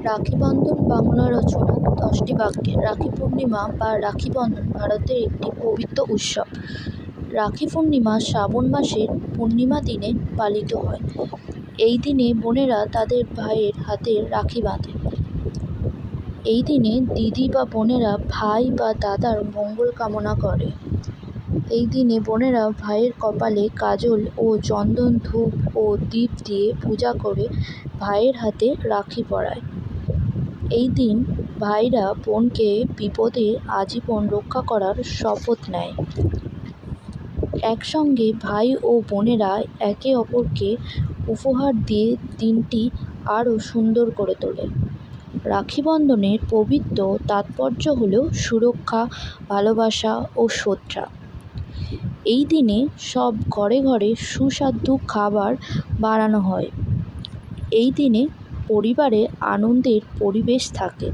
রাখি বন্ধন বাংলা রচনা 10টি বাক্যে। রাখি পূর্ণিমা বা রাখি বন্ধন ভারতের একটি পবিত্র উৎসব। রাখি পূর্ণিমা শ্রাবণ মাসের পূর্ণিমা দিনে পালিত হয়। এই দিনে বোনেরা তাদের ভাইয়ের হাতে রাখি বাঁধে। এই দিনে দিদি বা বোনেরা ভাই বা দাদার মঙ্গল কামনা করে। এই দিনে বোনেরা ভাইয়ের কপালে কাজল ও চন্দন, ধূপ ও দীপ দিয়ে পূজা করে ভাইয়ের হাতে রাখি পরায়। এই দিন ভাইরা বোনকে বিপদে আজীবন রক্ষা করার শপথ নেয়। একসঙ্গে ভাই ও বোনেরা একে অপরকে উপহার দিয়ে দিনটি আরও সুন্দর করে তোলে। রাখি বন্ধনের পবিত্র তাৎপর্য হল সুরক্ষা, ভালোবাসা ও শ্রদ্ধা। এই দিনে সব ঘরে ঘরে সুস্বাদু খাবার বানানো হয়। এই দিনে পরিবারে আনন্দের পরিবেশ থাকে।